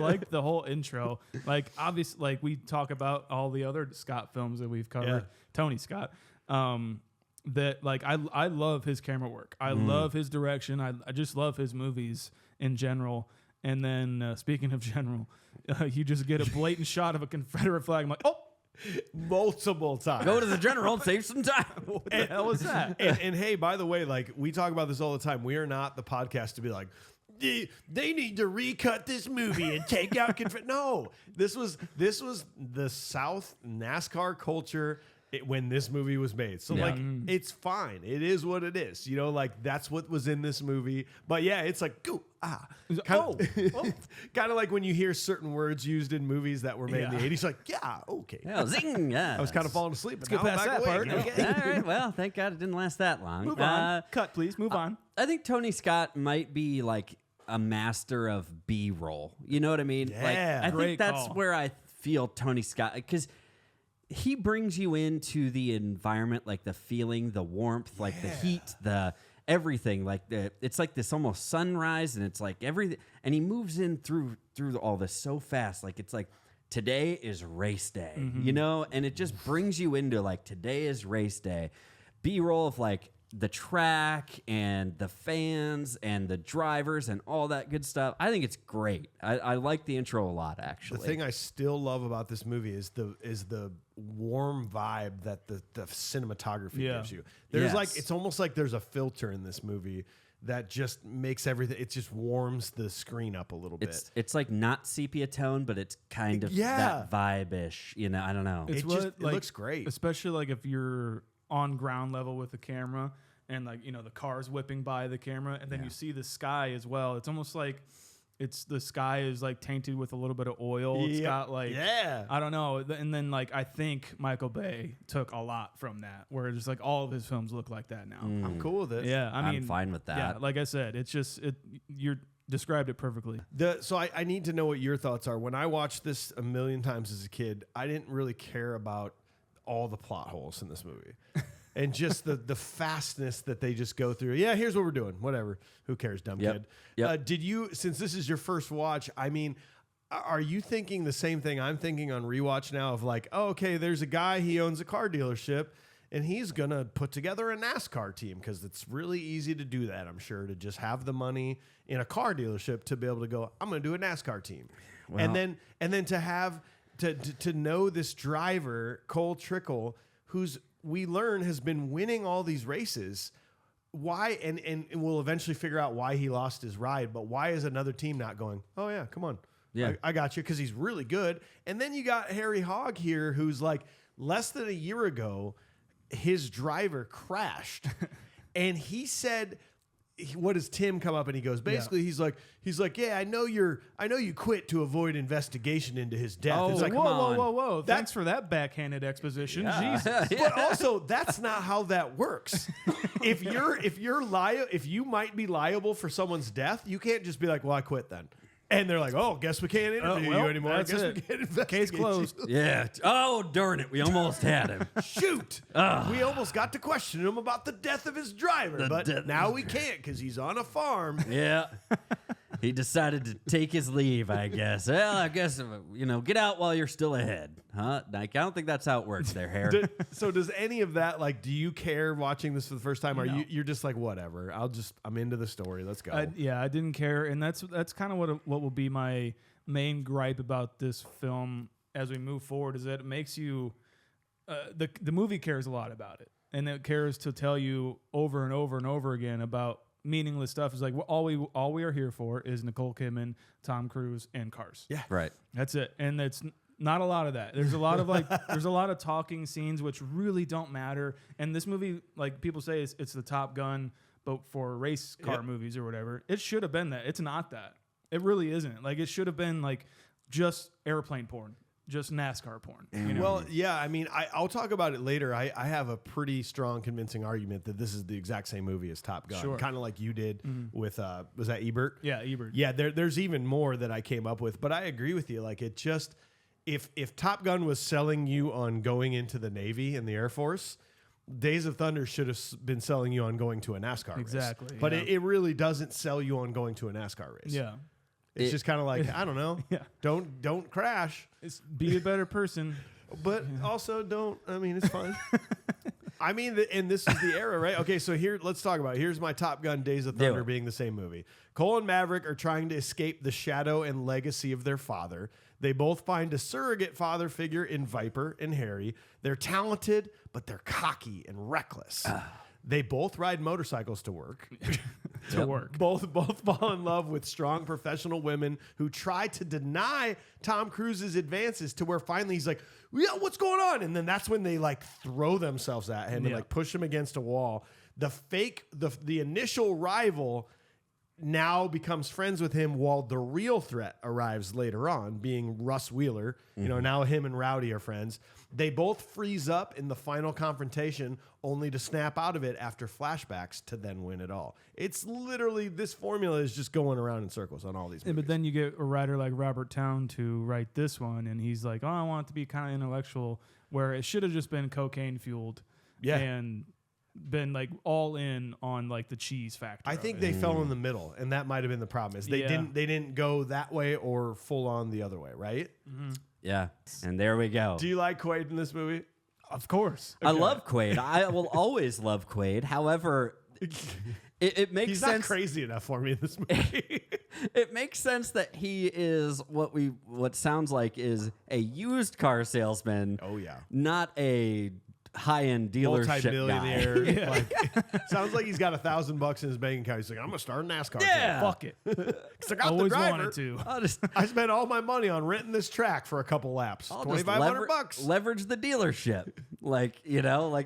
Like the whole intro, like obviously, like we talk about all the other Scott films that we've covered, Tony Scott. That like I love his camera work. I love his direction. I just love his movies in general. And then speaking of general, you just get a blatant shot of a Confederate flag. I'm like, oh. Multiple times. Go to the general and save some time. What the hell was that? And hey, by the way, like we talk about this all the time. We are not the podcast to be like, they need to recut this movie and take out No, this was the South NASCAR culture when this movie was made. So like, it's fine. It is what it is. You know, like that's what was in this movie. But yeah, it's like, kind of like when you hear certain words used in movies that were made in the 80s, like, yeah, okay. Yeah, zing, yeah. I was kind of falling asleep. Let's get past that part. Okay. All right, well, thank God it didn't last that long. Move on. Cut, please. Move on. I think Tony Scott might be like a master of B-roll. You know what I mean? Yeah. Like, I think that's call. where I feel Tony Scott, because he brings you into the environment, like the feeling, the warmth, like the heat, the everything. Like it's like this almost sunrise, and it's like everything. And he moves in through all this so fast. Like it's like today is race day, you know, and it just brings you into like today is race day. B-roll of like the track and the fans and the drivers and all that good stuff. I think it's great. I like the intro a lot, actually. The thing I still love about this movie is the warm vibe that the cinematography gives you. There's like, it's almost like there's a filter in this movie that just makes everything, it just warms the screen up a little bit. It's like not sepia tone, but it's kind of that vibe-ish, you know, I don't know. It's it looks great. Especially like if you're on ground level with the camera and like, you know, the car's whipping by the camera and then you see the sky as well. It's almost like the sky is like tainted with a little bit of oil. It's got like, I don't know. And then like, I think Michael Bay took a lot from that, where just like all of his films look like that now. I'm cool with it. Yeah. I mean, I'm fine with that. Yeah. Like I said, it's just, you described it perfectly. So I need to know what your thoughts are. When I watched this a million times as a kid, I didn't really care about all the plot holes in this movie. And just the fastness that they just go through. Yeah, here's what we're doing. Whatever. Who cares, dumb kid? Yep. Did you, since this is your first watch, I mean, are you thinking the same thing I'm thinking on rewatch now of like, oh, okay, there's a guy, he owns a car dealership, and he's going to put together a NASCAR team because it's really easy to do that, I'm sure, to just have the money in a car dealership to be able to go, I'm going to do a NASCAR team. Well, and then to have, to know this driver, Cole Trickle, who's, we learn has been winning all these races. Why? And we'll eventually figure out why he lost his ride. But why is another team not going, oh, yeah, come on. Yeah. I got you, because he's really good. And then you got Harry Hogg here, who's like less than a year ago, his driver crashed. And he said, what does Tim come up and he goes, basically, he's like, yeah, I know you quit to avoid investigation into his death. Oh, it's like, whoa. Thanks for that backhanded exposition. Yeah. Jesus. But also, that's not how that works. If you might be liable for someone's death, you can't just be like, well, I quit then. And they're like, oh, guess we can't interview you anymore. I guess we can't investigate. Case closed. Yeah. Oh, darn it. We almost had him. Shoot. We almost got to question him about the death of his driver, but now we can't because he's on a farm. Yeah. He decided to take his leave, I guess. Well, I guess, you know, get out while you're still ahead. Huh? Like, I don't think that's how it works there, Harry. So does any of that, like, do you care watching this for the first time? Or you're just like, whatever, I'm into the story. Let's go. I didn't care. And that's kind of what will be my main gripe about this film as we move forward, is that it makes you, the movie cares a lot about it. And it cares to tell you over and over and over again about meaningless stuff. Is like, all we are here for is Nicole Kidman, Tom Cruise, and cars. Yeah. Right. That's it. And it's not a lot of that. There's a lot of there's a lot of talking scenes which really don't matter. And this movie, like people say, it's the Top Gun, but for race car movies or whatever. It should have been that. It's not that. It really isn't. Like, it should have been like just airplane porn. Just NASCAR porn. You know? Well, yeah, I mean, I'll talk about it later. I have a pretty strong, convincing argument that this is the exact same movie as Top Gun. Sure. Kind of like you did with, was that Ebert? Yeah, Ebert. Yeah, there's even more that I came up with. But I agree with you. Like, it just, if Top Gun was selling you on going into the Navy and the Air Force, Days of Thunder should have been selling you on going to a NASCAR race. Exactly. But it really doesn't sell you on going to a NASCAR race. Yeah. It's just kind of like, I don't know. Yeah. Don't crash. It's be a better person. But also don't. I mean, it's fun. I mean, and this is the era, right? Okay, so let's talk about it. Here's my Top Gun Days of Thunder being the same movie. Cole and Maverick are trying to escape the shadow and legacy of their father. They both find a surrogate father figure in Viper and Harry. They're talented, but they're cocky and reckless. They both ride motorcycles to work. Both fall in love with strong professional women who try to deny Tom Cruise's advances to where finally he's like, yeah, what's going on? And then that's when they like throw themselves at him and like push him against a wall. The initial rival now becomes friends with him while the real threat arrives later on, being Russ Wheeler. You know, now him and Rowdy are friends. They both freeze up in the final confrontation only to snap out of it after flashbacks to then win it all. It's literally, this formula is just going around in circles on all these movies. But then you get a writer like Robert Towne to write this one, and he's like, oh, I want it to be kind of intellectual, where it should have just been cocaine fueled. Yeah. And been like all in on like the cheese factor. I think they fell in the middle, and that might have been the problem. Is they didn't go that way or full on the other way, right? Mm-hmm. Yeah, and there we go. Do you like Quaid in this movie? Of course. I love Quaid. I will always love Quaid. However, it makes He's sense. not crazy enough for me in this movie. It makes sense that he is what sounds like is a used car salesman. Oh yeah, not a high-end dealership multi-millionaire. guy. Yeah. Like, sounds like he's got $1,000 in his bank account. He's like, I'm gonna start a NASCAR team. Fuck it. 'Cause I got Always the driver. wanted to. I spent all my money on renting this track for a couple laps. I'll just $2,500. leverage the dealership. Like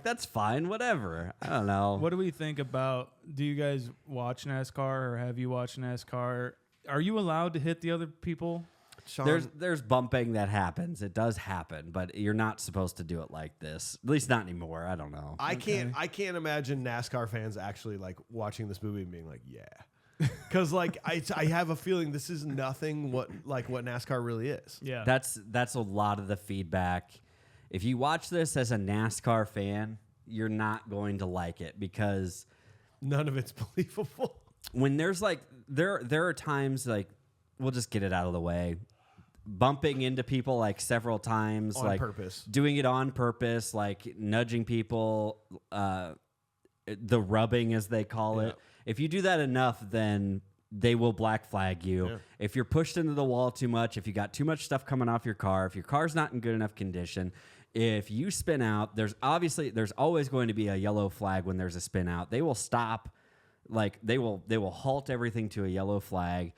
that's fine, whatever. I don't know. What do we think about, do you guys watch NASCAR or have you watched NASCAR? Are you allowed to hit the other people? Sean, There's bumping that happens. It does happen, but you're not supposed to do it like this. At least not anymore. I don't know. I can't imagine NASCAR fans actually like watching this movie and being like, yeah. Because like I have a feeling this is nothing what NASCAR really is. Yeah. That's a lot of the feedback. If you watch this as a NASCAR fan, you're not going to like it because none of it's believable. When there's like there are times like, we'll just get it out of the way, bumping into people like several times, on like purpose, doing it on purpose, like nudging people, the rubbing as they call it. If you do that enough, then they will black flag you. Yeah. If you're pushed into the wall too much, if you got too much stuff coming off your car, if your car's not in good enough condition, if you spin out, there's always going to be a yellow flag when there's a spin out. They will stop, like they will halt everything to a yellow flag.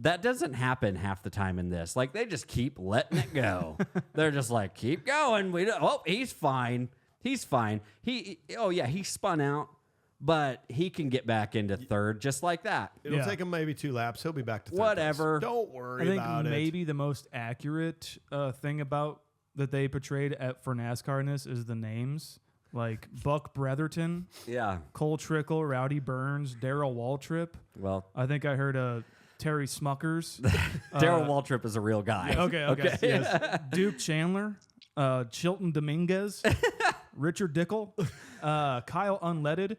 That doesn't happen half the time in this. Like, they just keep letting it go. They're just like, keep going. He's fine. He's fine. He spun out, but he can get back into third just like that. It'll take him maybe 2 laps. He'll be back to third whatever. place. Don't worry about it. Maybe the most accurate thing about that they portrayed for NASCAR in this is the names. Like Buck Bretherton, Cole Trickle, Rowdy Burns, Darrell Waltrip. Well, I think I heard Terry Smuckers. Darrell Waltrip is a real guy. Okay. Yes. Duke Chandler, Chilton Dominguez, Richard Dickel, Kyle Unleaded,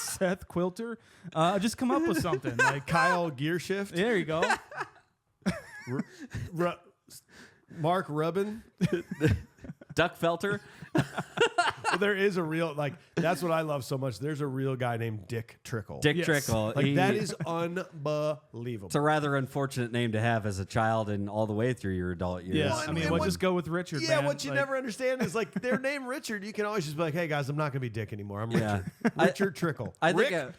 Seth Quilter. Just come up with something like Kyle Gearshift. There you go. Mark Rubin. Duck Felter. There is a real, like, that's what I love so much. There's a real guy named Dick Trickle. Trickle. Like, that is unbelievable. It's a rather unfortunate name to have as a child and all the way through your adult years. Yeah, I mean, we'll just go with Richard. Yeah, man. what you never understand is, like, their name Richard, you can always just be like, hey, guys, I'm not going to be Dick anymore. I'm Richard. Richard Trickle.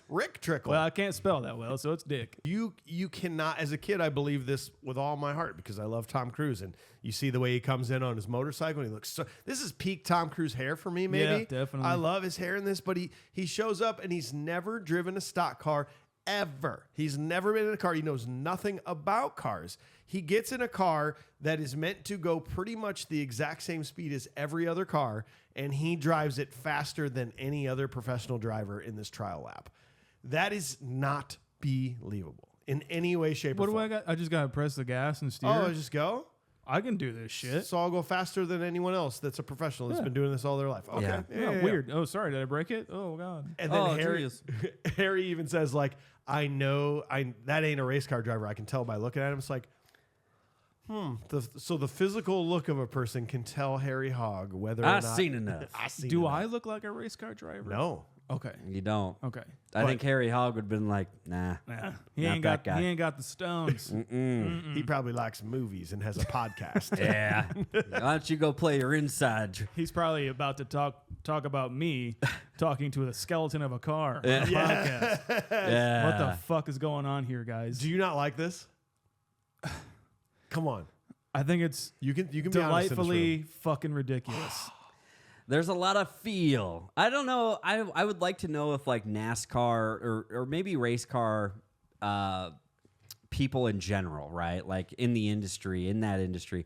Rick Trickle. Well, I can't spell that well, so it's Dick. You cannot, as a kid, I believe this with all my heart because I love Tom Cruise. And you see the way he comes in on his motorcycle and he looks so, this is peak Tom Cruise hair for me, maybe. Yeah, definitely. I love his hair in this, but he shows up and he's never driven a stock car ever. He's never been in a car. He knows nothing about cars. He gets in a car that is meant to go pretty much the exact same speed as every other car, and he drives it faster than any other professional driver in this trial lap. That is not believable in any way, shape, or form. What do I got? I just got to press the gas and steer. Oh, just go? I can do this shit. So I'll go faster than anyone else that's a professional that's been doing this all their life. Okay. Yeah. Yeah, weird. Oh, sorry. Did I break it? Oh, God. And then Oh, Harry, geez. Harry even says, like, I know that ain't a race car driver. I can tell by looking at him. It's like, so the physical look of a person can tell Harry Hogg whether or not. I've seen enough. Do I look like a race car driver? No. Okay. You don't. Okay. I think Harry Hogg would have been like, nah. Nah, he Not ain't that got guy. he ain't got the stones. He probably likes movies and has a podcast. Yeah. Why don't you go play your inside? He's probably about to talk about me talking to a skeleton of a car on a podcast. Yeah. What the fuck is going on here, guys? Do you not like this? Come on. I think it's You can be honest in this delightfully room. fucking ridiculous. There's a lot of feel. I don't know. I would like to know if like NASCAR or maybe race car people in general, right? Like in the industry, in that industry,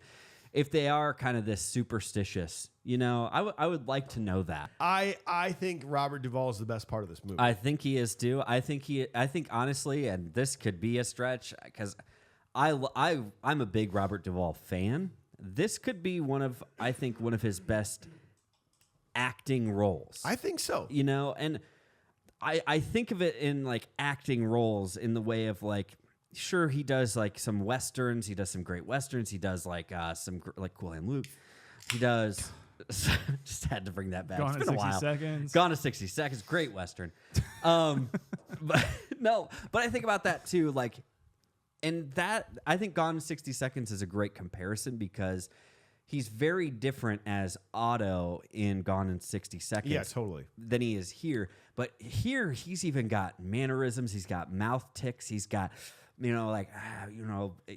if they are kind of this superstitious, you know, I would like to know that. I think Robert Duvall is the best part of this movie. I think he is too. I think honestly, and this could be a stretch because I'm a big Robert Duvall fan. This could be one of his best acting roles. I think so. You know, and I think of it in like acting roles in the way of like, sure, he does like some westerns, he does some great westerns, he does like some like Cool Hand Luke, he does. Just had to bring that back. Gone It's in been a 60 while. Seconds. Gone to 60 Seconds, great western. But no, but I think about that too, like, and that I think Gone in 60 Seconds is a great comparison because he's very different as Otto in Gone in 60 Seconds. Yeah, totally. Than he is here. But here, he's even got mannerisms. He's got mouth ticks. He's got, you know, like,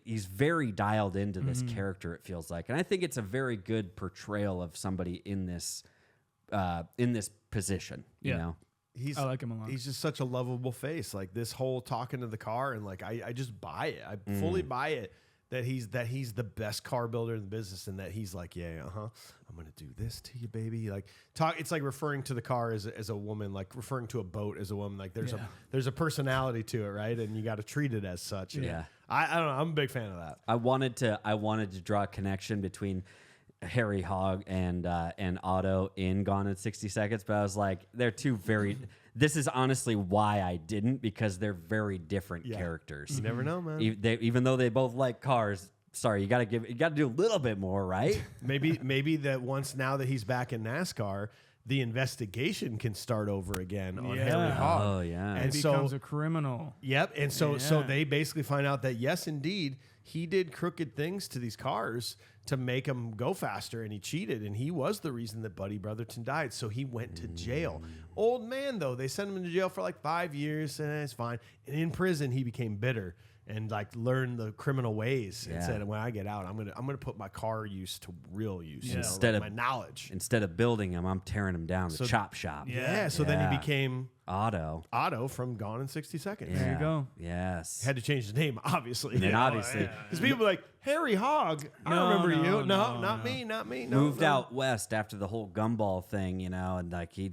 he's very dialed into this character, it feels like. And I think it's a very good portrayal of somebody in this position, you know? I like him a lot. He's just such a lovable face. Like this whole talking to the car and like I just buy it. I fully buy it that he's the best car builder in the business and that he's like, yeah, I'm gonna do this to you, baby. Like it's like referring to the car as a woman, like referring to a boat as a woman. Like there's a personality to it, right? And you got to treat it as such. And Yeah. I don't know. I'm a big fan of that. I wanted to draw a connection between Harry Hogg and Otto in Gone in 60 Seconds, but I was like, they're two very. This is honestly why I didn't, because they're very different characters. You never know, man. Even though they both like cars. Sorry, you got to do a little bit more, right? maybe that once now that he's back in NASCAR, the investigation can start over again on Harry Hogg. Oh yeah, And He so becomes a criminal. Yep. And so Yeah. they basically find out that yes, indeed, he did crooked things to these cars to make them go faster, and he cheated, and he was the reason that Buddy Brotherton died. So he went to jail. Old man though, they sent him to jail for like 5 years, and it's fine. And in prison, he became bitter and like learned the criminal ways and said, when I get out, I'm gonna put my car use to real use. You know, Instead like of my knowledge. Instead of building them, I'm tearing them down. The chop shop. Yeah. So then he became Otto. Otto from Gone in 60 Seconds. There you go. Yes. Had to change the name, obviously. And obviously, Because people were like, Harry Hogg, I No, remember no, you. no, Not me. No, moved no. out west after the whole gumball thing, you know, and like he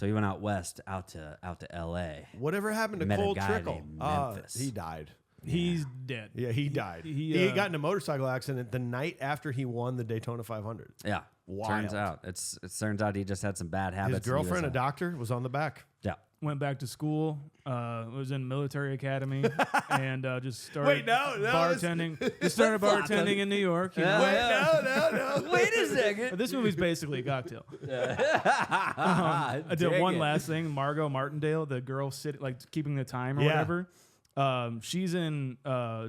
went out west, out to L.A. Whatever happened to Met a Cole guy Trickle? named Memphis. He died. He's dead. Yeah, he died. He got in a motorcycle accident the night after he won the Daytona 500. Yeah. Wild. Turns out he just had some bad habits. His and he was girlfriend, a doctor, was on the back. Yeah. Went back to school. Was in military academy and just started Wait, no, bartending. Just started bartending in New York. You know? No. Wait a second. This movie's basically a cocktail. I I did one last thing. Margot Martindale, the girl keeping the time or whatever. She's in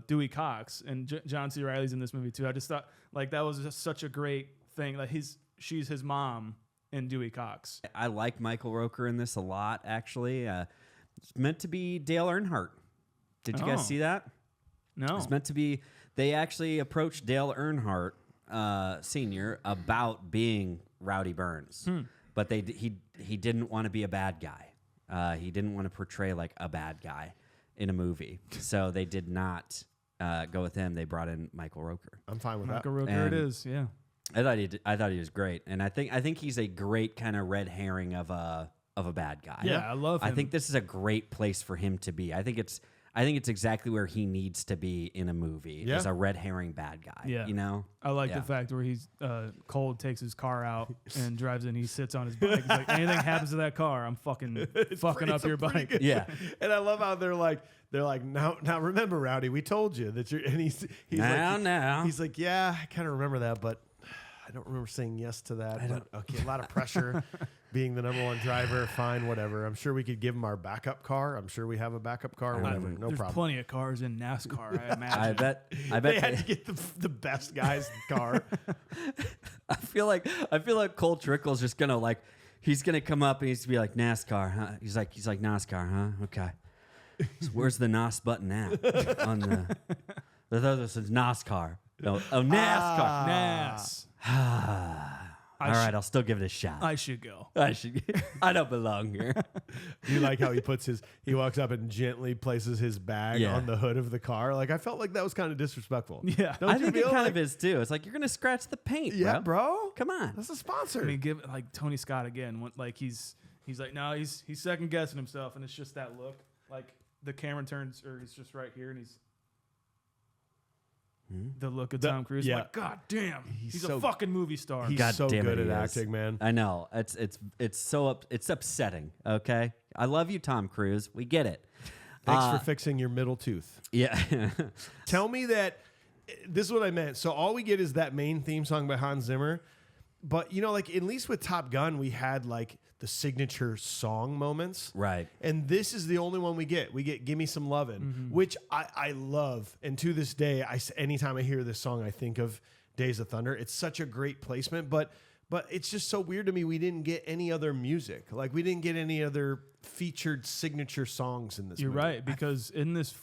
Dewey Cox, and John C. Reilly's in this movie too. I just thought like that was just such a great thing. Like she's his mom in Dewey Cox. I like Michael Rooker in this a lot, actually. It's meant to be Dale Earnhardt. Did you guys see that? No. It's meant to be. They actually approached Dale Earnhardt Sr. about being Rowdy Burns, but he didn't want to be a bad guy. He didn't want to portray like a bad guy in a movie, so they did not go with him. They brought in Michael Rooker. I'm fine with Michael that. Rooker, it is. Yeah. I thought he was great, and I think he's a great kind of red herring of a bad guy. Yeah, I love him. I think this is a great place for him to be. I I think it's exactly where he needs to be in a movie as a red herring bad guy. Yeah. You know? I like the fact where he's Cole takes his car out and drives in. He sits on his bike. He's like, anything happens to that car, I'm fucking up your bike. Good. Yeah. And I love how they're like now remember, Rowdy, we told you that you're, and he's now. He's like, yeah, I kind of remember that, but I don't remember saying yes to that. But, okay, a lot of pressure. Being the number one driver, fine, whatever. I'm sure we could give him our backup car. I'm sure we have a backup car, whatever. No There's problem. plenty of cars in NASCAR, I imagine. I bet they had to get the best guy's car. I feel like Cole Trickle's just gonna he's gonna come up and he's gonna be like, NASCAR, huh? He's like NASCAR, huh? Okay. So where's the NOS button at on the other says NASCAR. No, NASCAR. NAS. All right, I'll still give it a shot. I should go. I don't belong here. Do you like how he walks up and gently places his bag on the hood of the car? Like, I felt like that was kind of disrespectful. Yeah. I think it kind of is too. It's like, you're going to scratch the paint, Yeah, bro. Come on. That's a sponsor. I mean, give like Tony Scott again. He's like, no, he's second guessing himself, and it's just that look. Like the camera turns, or he's just right here, and he's the look of Tom Cruise. Like, God damn, he's so a fucking movie star. He's God so damn good it, at he is. acting, man. I know. It's upsetting, okay? I love you, Tom Cruise. We get it. Thanks for fixing your middle tooth. Yeah. Tell me that this is what I meant. So all we get is that main theme song by Hans Zimmer. But, like, at least with Top Gun, we had, like, the signature song moments. Right. And this is the only one we get. We get Gimme Some Lovin', which I love. And to this day, anytime I hear this song, I think of Days of Thunder. It's such a great placement. But it's just so weird to me we didn't get any other music. Like, we didn't get any other featured signature songs in this You're movie. right, because in this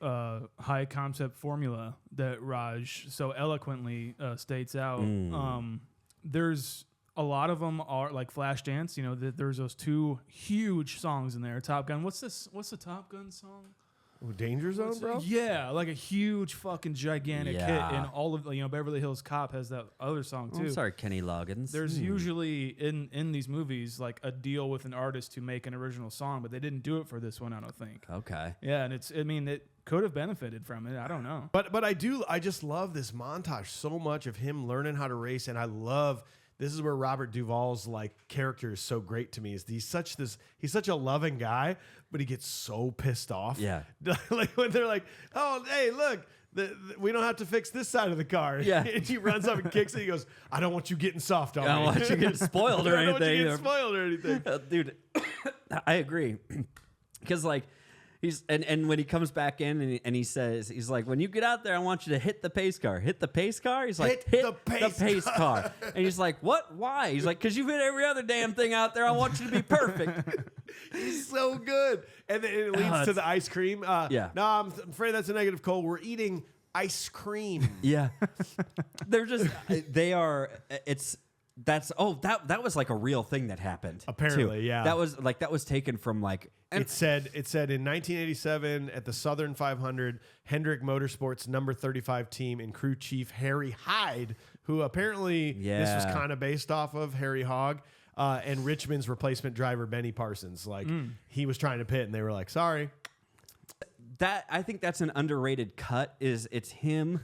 high concept formula that Raj so eloquently states out, there's a lot of them are like Flashdance. There's those two huge songs in there. Top Gun. What's the Top Gun song? Danger Zone, bro? Yeah, like a huge fucking gigantic hit. Yeah. And all of Beverly Hills Cop has that other song too. I'm sorry, Kenny Loggins. There's usually in these movies like a deal with an artist to make an original song, but they didn't do it for this one, I don't think. Okay. Yeah, and it could have benefited from it. I don't know. But I just love this montage so much of him learning how to race, and I love this is where Robert Duvall's like character is so great to me. Is he's such a loving guy, but he gets so pissed off. Yeah. Like when they're like, "Oh, hey, look, we don't have to fix this side of the car." Yeah. And he runs up and kicks it. He goes, "I don't want you getting soft on me. I don't want you getting spoiled or I don't want you anything." getting spoiled or anything." Dude, I agree. Because like he's and when he comes back in and he says, he's like, when you get out there, I want you to hit the pace car. Hit the pace car? He's like, hit the pace car. And he's like, what? Why? He's like, because you've hit every other damn thing out there. I want you to be perfect. He's so good. And then it leads to the ice cream. Yeah. No, I'm afraid that's a negative, Cole. We're eating ice cream. Yeah. They're just, they are, that was like a real thing that happened. Apparently, too. yeah. That was taken from like, It said in 1987 at the Southern 500, Hendrick Motorsports number 35 team and crew chief Harry Hyde, who apparently this was kind of based off of Harry Hogg, and Richmond's replacement driver Benny Parsons. Like he was trying to pit, and they were like, "Sorry." That I think that's an underrated cut. It's him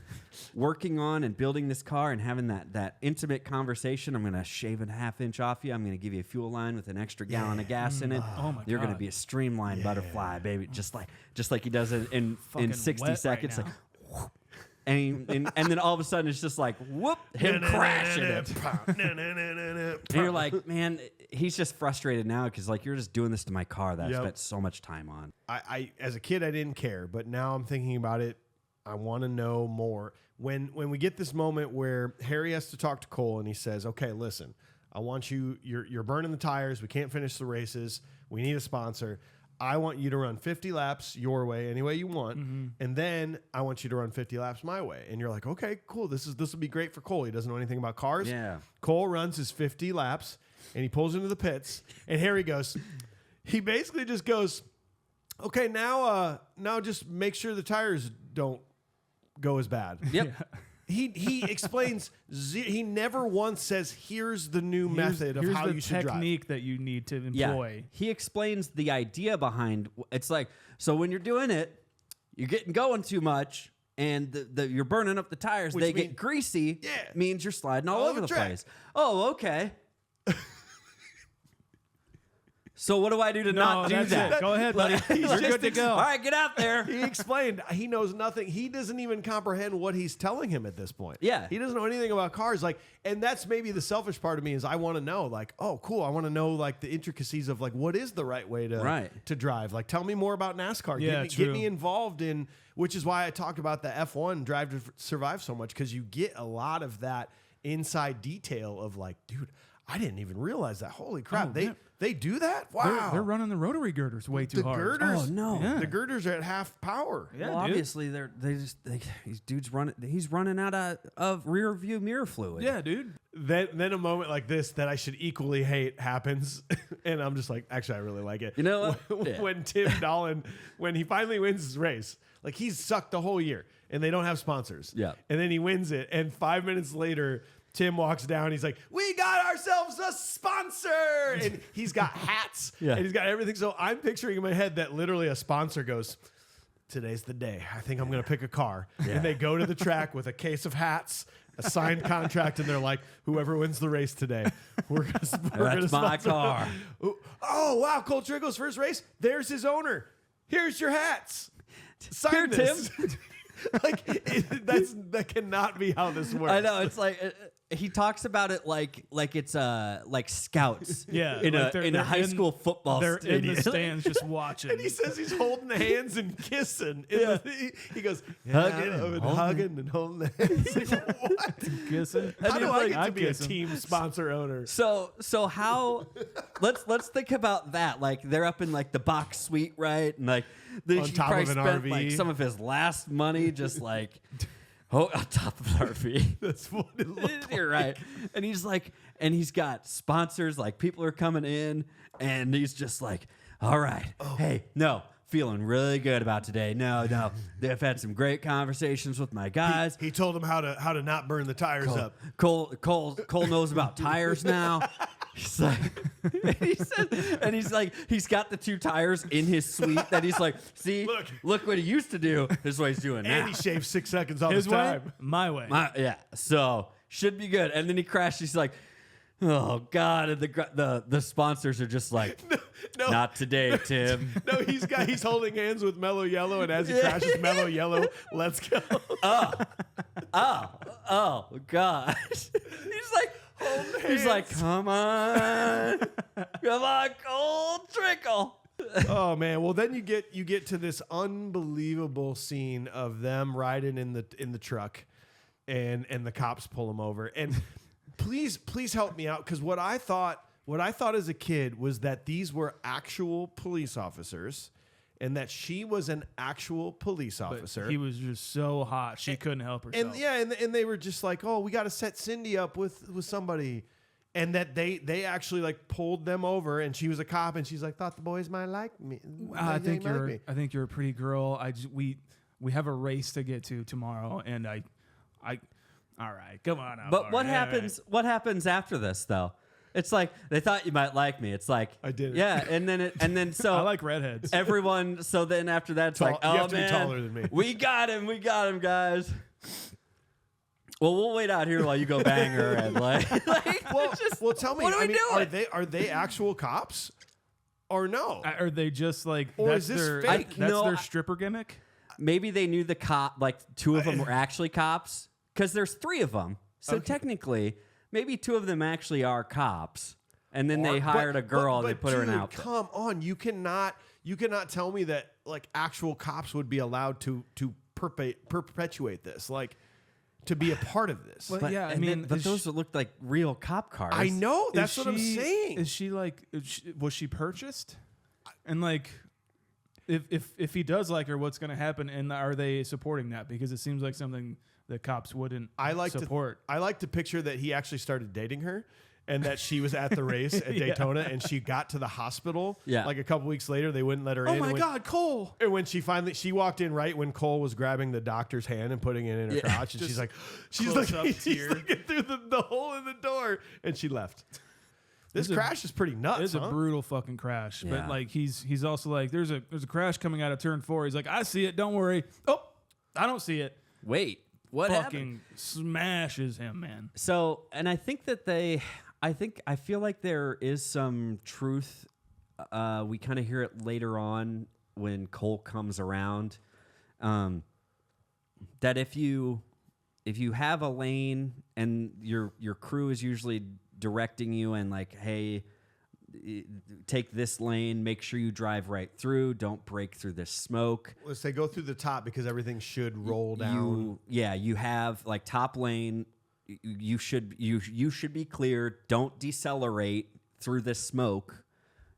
working on and building this car and having that intimate conversation. I'm gonna shave a half inch off you. I'm gonna give you a fuel line with an extra gallon of gas in it. Oh my You're God. gonna be a streamlined butterfly, baby, just like he does it in Fucking 60 wet right seconds. now. Like, whoop. And then all of a sudden it's just like whoop, him crashing it. And you're like, man, he's just frustrated now because like you're just doing this to my car that I spent so much time on. I as a kid I didn't care, but now I'm thinking about it. I want to know more. When we get this moment where Harry has to talk to Cole and he says, "Okay, listen, I want you're burning the tires. We can't finish the races. We need a sponsor. I want you to run 50 laps your way, any way you want, and then I want you to run 50 laps my way." And you're like, "Okay, cool. This will be great for Cole. He doesn't know anything about cars." Yeah. Cole runs his 50 laps and he pulls into the pits, and Harry goes. He basically just goes, "Okay, now just make sure the tires don't go as bad." Yep. He explains. He never once says, "Here's the new method of here's how the you should drive." technique that you need to Yeah. employ. He explains the idea behind it's like, so when you're doing it, you're getting going too much and you're burning up the tires. They get greasy. Yeah. Means you're sliding all over the place. Oh, okay. So what do I do to not do that? It. Go ahead, buddy. You're good to go. All right, get out there. He explained he knows nothing. He doesn't even comprehend what he's telling him at this point. Yeah. He doesn't know anything about cars. Like, and that's maybe the selfish part of me is I want to know, like, oh, cool. I want to know like the intricacies of like what is the right way to drive. Like, tell me more about NASCAR. Yeah, get me involved in, which is why I talked about the F1 Drive to Survive so much, because you get a lot of that inside detail of like, dude, I didn't even realize that. Holy crap. They do that? Wow. They're running the rotary girders way too hard. Girders, Oh, no. Yeah. The girders are at half power. Yeah, Well, dude. obviously these dudes he's running out of rear view mirror fluid. Yeah, dude. Then a moment like this that I should equally hate happens, and I'm just like, actually, I really like it. You know what? Yeah. When Tim Dolan, when he finally wins his race, like he's sucked the whole year, and they don't have sponsors. Yeah. And then he wins it, and 5 minutes later, Tim walks down. He's like, "We got ourselves a sponsor," and he's got hats, and he's got everything. So I'm picturing in my head that literally a sponsor goes, "Today's the day. I think I'm going to pick a car." And they go to the track with a case of hats, a signed contract, and they're like, "Whoever wins the race today, we're going to That's my car. Oh wow, Cole Trickle's first race. There's his owner. Here's your hats. Sign Here, this. Tim. Like that cannot be how this works. I know, it's like he talks about it like it's like scouts. Yeah, in like a high school football They're stadium. in the stands just watching. And he says he's holding hands and kissing. He goes, Hugging and and hugging and holding hands. Like, what? Kissing. How do I get to I'm be a kissing. team sponsor owner? So how let's think about that. Like they're up in like the box suite, right? And like On he top probably of an spent RV. like some of his last money just like on top of an RV. That's what it looks like. You're right. And he's like, and he's got sponsors, like people are coming in, and he's just like, all right, hey, no, feeling really good about today. No, they've had some great conversations with my guys. He told him how to not burn the tires up. Cole knows about tires now. He's like, he's got the 2 tires in his suite that he's like, see, look what he used to do. This is what he's doing now. And he shaved 6 seconds off his His way, time. my way. Yeah, so should be good. And then he crashed. He's like, oh God, and the sponsors are just like, No. not today, Tim. No, he's holding hands with Mellow Yellow, and as he crashes Mellow Yellow, let's go. Oh gosh. He's like, come on, Cole Trickle. Oh man, well then you get to this unbelievable scene of them riding in the truck, and the cops pull them over. And please help me out, because what I thought as a kid was that these were actual police officers, and that she was an actual police officer. But he was just so hot, she couldn't help herself. And they were just like, oh, we got to set Cindy up with somebody. And that they actually like pulled them over, and she was a cop, and she's like, thought the boys might like me. I think you're a pretty girl. We have a race to get to tomorrow, and I all right, come on out. But what happens after this though? It's like they thought you might like me. It's like I did. Yeah, and then so I like redheads. everyone. So then after that, it's like, you oh have to man, be taller than me. We got him, guys. Well, we'll wait out here while you go bang her and like well, tell me. what are we doing? Are they actual cops, or no? Are they just like Or that's is this their fake? that's No, their stripper gimmick? maybe they knew the cop. Like 2 of them were actually cops because there's 3 of them. So Okay. technically, maybe 2 of them actually are cops. And then they hired a girl and they put her in an outfit. Come on, you cannot tell me that like actual cops would be allowed to perpetuate this, like to be a part of this. But yeah, I mean, but those looked like real cop cars. I know, that's what I'm saying. Is she like? Was she purchased? And like, if he does like her, what's going to happen? And are they supporting that? Because it seems like something that cops wouldn't support. I like to picture that he actually started dating her, and that she was at the race at Daytona, and she got to the hospital. Yeah. Like a couple weeks later, they wouldn't let her in. Oh my God, Cole! And when she walked in right when Cole was grabbing the doctor's hand and putting it in her crotch, and she's close up looking tear. through the hole in the door, and she left. This crash is pretty nuts. It's a brutal fucking crash. Yeah. But like he's also like, there's a crash coming out of turn 4. He's like, I see it. Don't worry. Oh, I don't see it. Wait, what fucking happened? smashes him, man. So, and I think that I feel like there is some truth. We kind of hear it later on when Cole comes around. That if you have a lane and your crew is usually directing you and like, hey, take this lane, make sure you drive right through, don't break through this smoke. Let's say go through the top because everything should roll down. You have like top lane. You should be clear. Don't decelerate through this smoke.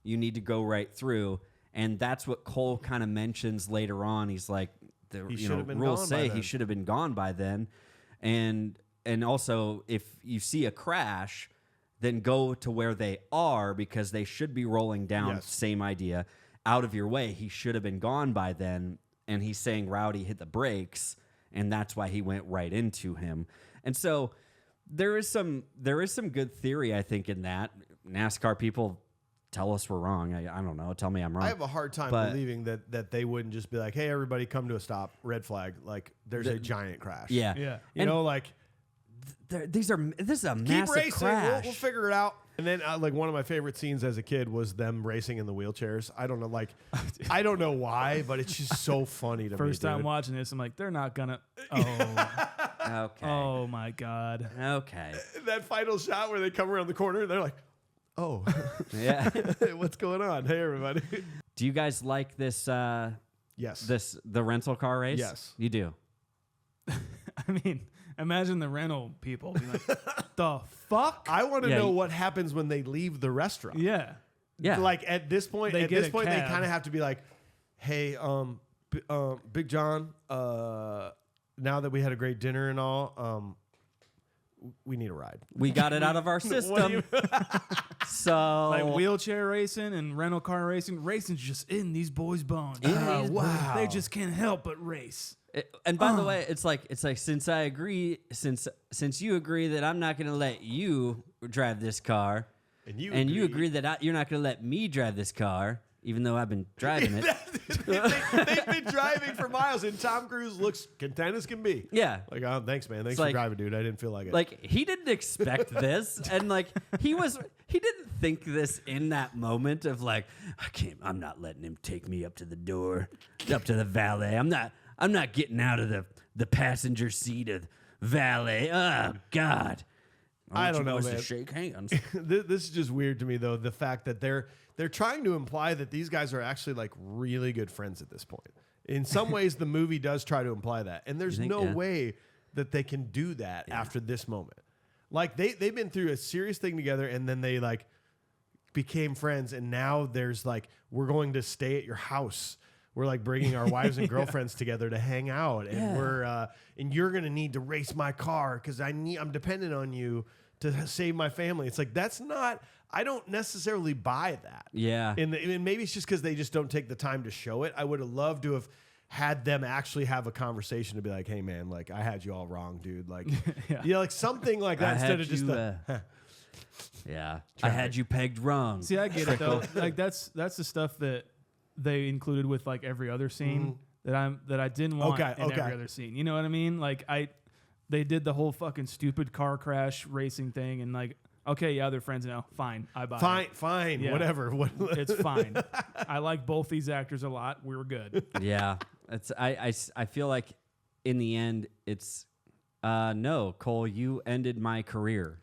You need to go right through, and that's what Cole kind of mentions later on. He's like, rules say he should have been gone by then, and also if you see a crash, then go to where they are because they should be rolling down. Yes. Same idea. Out of your way. He should have been gone by then, and he's saying Rowdy hit the brakes, and that's why he went right into him. And so there is some good theory, I think, in that. NASCAR people tell us we're wrong. I don't know. Tell me I'm wrong. I have a hard time believing that they wouldn't just be like, hey, everybody come to a stop, red flag. Like there's a giant crash. Yeah. Yeah. You know, like this is a keep massive racing. crash. We'll figure it out. And then like one of my favorite scenes as a kid was them racing in the wheelchairs. I don't know, like I don't know why, but it's just so funny to me. First time dude. watching this, I'm like, they're not gonna. Oh, Okay. oh my god. Okay. That final shot where they come around the corner, they're like, oh, Yeah. what's going on? Hey, everybody. Do you guys like this? Yes. The rental car race? Yes. You do. I mean, imagine the rental people being like, the fuck? I want to Yeah, know you- what happens when they leave the restaurant. Yeah. Yeah. Like at this point, They get a they cab. kind of have to be like, hey, Big John, now that we had a great dinner and all, we need a ride. We got it out of our system. So Like wheelchair racing and rental car racing. Racing's just in these boys' bones. Yeah, wow. They just can't help but race. And by the way, it's like since I agree, since you agree that I'm not going to let you drive this car, And you agree that you're not going to let me drive this car, even though I've been driving it. They've been driving for miles, and Tom Cruise looks content as can be. Yeah. Like, oh, thanks, man. Thanks It's for like- driving, dude. I didn't feel like it. Like he didn't expect this, and like he didn't think this in that moment of like, I'm not letting him take me up to the door, up to the valet. I'm not getting out of the passenger seat of valet. Oh God. I don't know, want you boys man. to shake hands. This is just weird to me, though. The fact that they're trying to imply that these guys are actually like really good friends at this point. In some ways, the movie does try to imply that, and there's think? no Yeah. way that they can do that after this moment. Like they've been through a serious thing together, and then they like became friends, and now there's like, we're going to stay at your house. We're like bringing our wives and girlfriends together to hang out, and we're and you're gonna need to race my car because I'm dependent on you to save my family. It's like that's not. I don't necessarily buy that. Yeah. And maybe it's just because they just don't take the time to show it. I would have loved to have had them actually have a conversation to be like, hey man, like I had you all wrong, dude. Like, like something like that instead of just yeah. I had you pegged wrong. See, I get it though. Like that's the stuff that they included with like every other scene that I didn't want in every other scene. You know what I mean? Like they did the whole fucking stupid car crash racing thing, and like, okay, yeah, they're friends now. Fine, I buy it. Fine, Yeah. whatever. It's fine. I like both these actors a lot. We were good. Yeah. I feel like in the end it's no, Cole, you ended my career.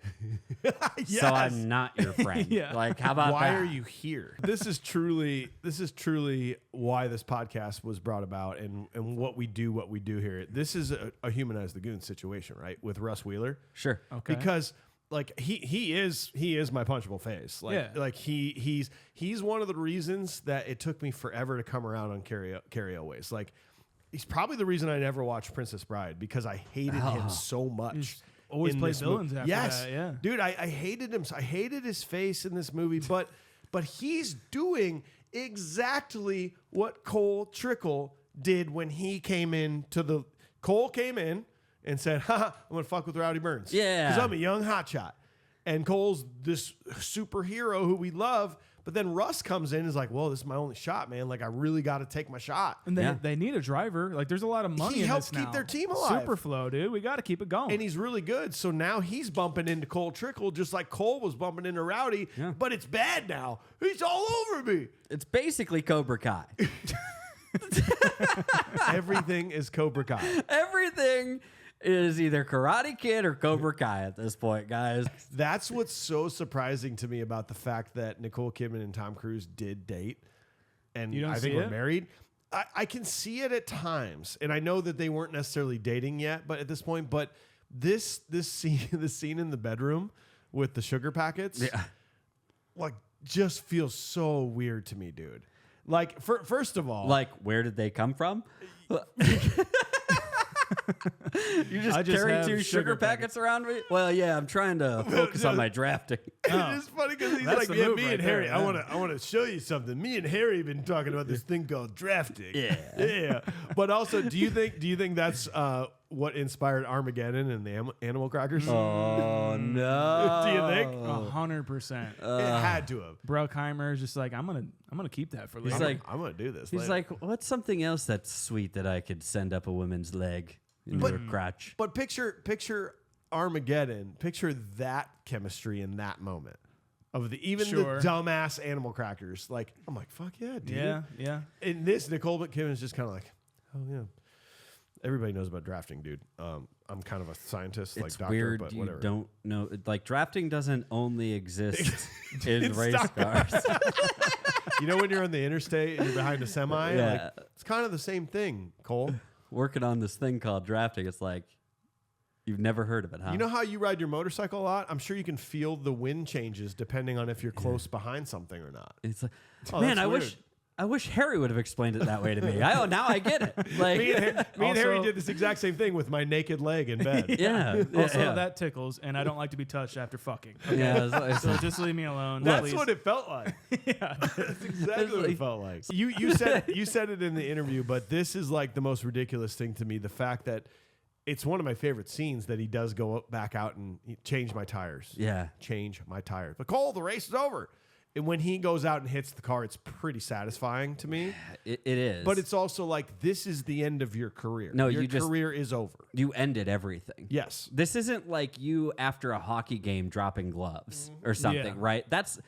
Yes. So I'm not your friend. Yeah. Like, how about Why that? are you here? This is truly why this podcast was brought about, and what we do here. This is a Humanize the Goon situation, right? With Russ Wheeler. Sure. Okay. Because like he is my punchable face. Like, Yeah. like he's one of the reasons that it took me forever to come around on Carrie Elways. Like, he's probably the reason I never watched Princess Bride, because I hated him so much. Always in played this villains movie. after Yes. that, yeah. Dude, I hated him. I hated his face in this movie, but he's doing exactly what Cole Trickle did when he came in to the. Cole came in and said, "Ha, I'm gonna fuck with Rowdy Burns, Yeah. because I'm a young hotshot." And Cole's this superhero who we love. But then Russ comes in and is like, well, this is my only shot, man. Like, I really got to take my shot. And they need a driver. Like, there's a lot of money He in helps this now. keep their team alive. Superflow, dude. We got to keep it going. And he's really good. So now he's bumping into Cole Trickle just like Cole was bumping into Rowdy. Yeah. But it's bad now. He's all over me. It's basically Cobra Kai. Everything is Cobra Kai. Everything is either Karate Kid or Cobra Kai at this point, guys. That's what's so surprising to me about the fact that Nicole Kidman and Tom Cruise did date. And You don't I think see we're it? married. I can see it at times. And I know that they weren't necessarily dating yet, but at this point, but this scene in the bedroom with the sugar packets, like just feels so weird to me, dude. Like, first of all, Like, where did they come from? You just I just carry have 2 sugar packets around me? Well, yeah, I'm trying to focus on my drafting. it's funny because he's That's like, the yeah, move me right and Harry, there, I want to show you something. Me and Harry have been talking about this thing called drafting. Yeah. Yeah. But also, do you think that's what inspired Armageddon and the animal crackers? Oh, no. Do you think? 100%. It had to have. Bruckheimer is just like, I'm gonna keep that for later. He's like, I'm gonna do this. he's later. like, what's something else that's sweet that I could send up a woman's leg into her crotch? but picture Armageddon. Picture that chemistry in that moment of the Sure. the dumbass animal crackers. Like, I'm like, fuck yeah, dude. yeah. In this, Nicole Kidman's just kind of like, oh yeah. Everybody knows about drafting, dude. I'm kind of a scientist, like It's doctor, weird but you whatever. don't know. Like, drafting doesn't only exist in It's race not- cars. You know when you're on the interstate and you're behind a semi? Yeah. Like, it's kind of the same thing, Cole. Working on this thing called drafting, it's like, you've never heard of it, huh? You know how you ride your motorcycle a lot? I'm sure you can feel the wind changes depending on if you're close behind something or not. It's like, Oh, man, that's I wish Harry would have explained it that way to me. Now I get it. Like, Me and Harry Also- did this exact same thing with my naked leg in bed. yeah. Also, yeah. that tickles, and I don't like to be touched after fucking. Yeah, it's So just leave me alone. That's please. what it felt like. Yeah. That's exactly what it felt like. You said it in the interview, but this is like the most ridiculous thing to me. The fact that it's one of my favorite scenes that he does go back out and change my tires. Yeah. Change my tires. But Cole, the race is over. And when he goes out and hits the car, it's pretty satisfying to me. It is. But it's also like, this is the end of your career. No, your you just- career is over. you ended everything. Yes. This isn't like you after a hockey game dropping gloves or something, Yeah. right? That's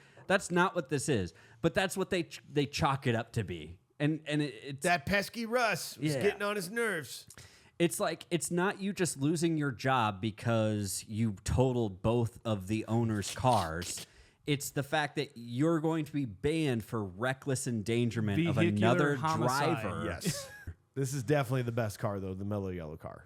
not what this is. But that's what they chalk it up to be. And it's That pesky Russ was Yeah. getting on his nerves. It's like, it's not you just losing your job because you totaled both of the owner's cars. It's the fact that you're going to be banned for reckless endangerment of Vehicular another homicide. driver. Yes. This is definitely the best car, though, the mellow yellow car.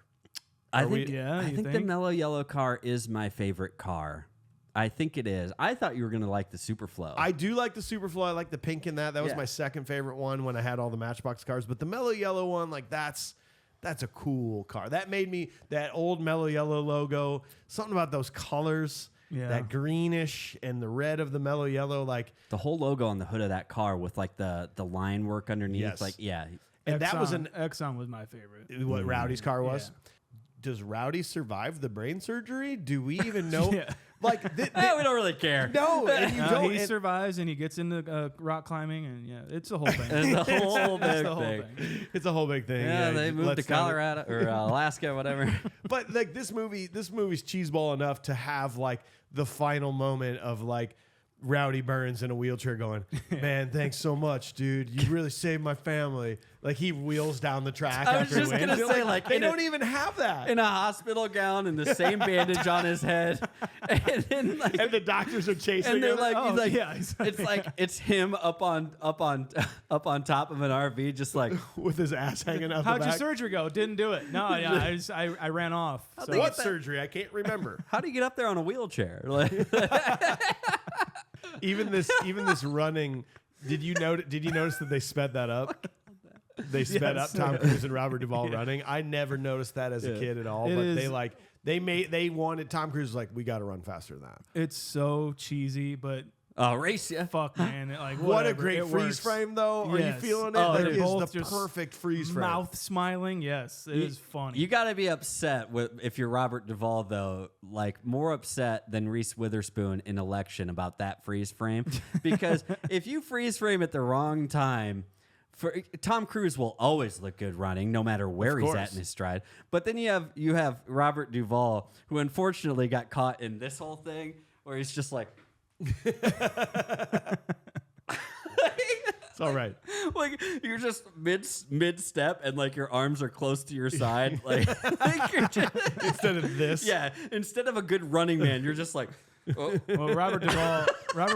I Are we- think, Yeah, I you think the think? mellow yellow car is my favorite car. I think it is. I thought you were going to like the Superflow. I do like the Superflow. I like the pink in that. That was Yeah. my second favorite one when I had all the Matchbox cars. But the mellow yellow one, like that's a cool car. That made me, that old mellow yellow logo, something about those colors. Yeah. That greenish and the red of the mellow yellow, like, the whole logo on the hood of that car with like the line work underneath. Yes. Like, yeah. and that was Exxon was my favorite. what Rowdy's car was. Yeah. Does Rowdy survive the brain surgery? Do we even know? Yeah. Like, We don't really care. no, and you don't. He and- survives and he gets into rock climbing, and yeah, it's the whole thing. It's the whole It's big the whole thing. thing. it's a whole big thing. Yeah, they moved to let's not- Colorado or Alaska, whatever. But like this movie's cheeseball enough to have like the final moment of like Rowdy Burns in a wheelchair going, man, thanks so much, dude. You really saved my family. Like he wheels down the track. I was after he just wins. gonna You're say, like, they in a- don't even have that. In a hospital gown and the same bandage on his head. And then like, and the doctors are chasing and they're him. like, Oh, he's like, yeah, exactly. it's like it's him up on top of an RV, just like with his ass hanging out How'd the your back. surgery go? Didn't do it. No, yeah, I ran off. So. What surgery? I can't remember. how do you get up there on a wheelchair? Like, even this running. Did you notice that they sped that up? They sped Yes. up Tom Cruise and Robert Duvall running. I never noticed that as a Yeah. kid at all. It But is- they wanted Tom Cruise was like, we got to run faster than that. It's so cheesy, but Race ya. Fuck, man. Like, What a whatever, great it freeze works. frame, though. Are you Yes. feeling it? Oh, That they're is both the just perfect freeze frame. Mouth smiling. Yes, it is funny. You got to be upset if you're Robert Duvall, though, like more upset than Reese Witherspoon in Election about that freeze frame. Because if you freeze frame at the wrong time, Tom Cruise will always look good running, no matter where he's at in his stride. But then you have Robert Duvall, who unfortunately got caught in this whole thing, where he's just like, It's all right. like you're just mid step, and like your arms are close to your side, like you're just, Instead of this. yeah. Instead of a good running man, you're just like, oh. Well, Robert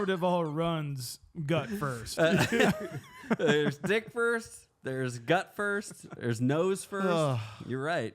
Duvall runs gut first. There's dick first, there's gut first, there's nose first. You're right.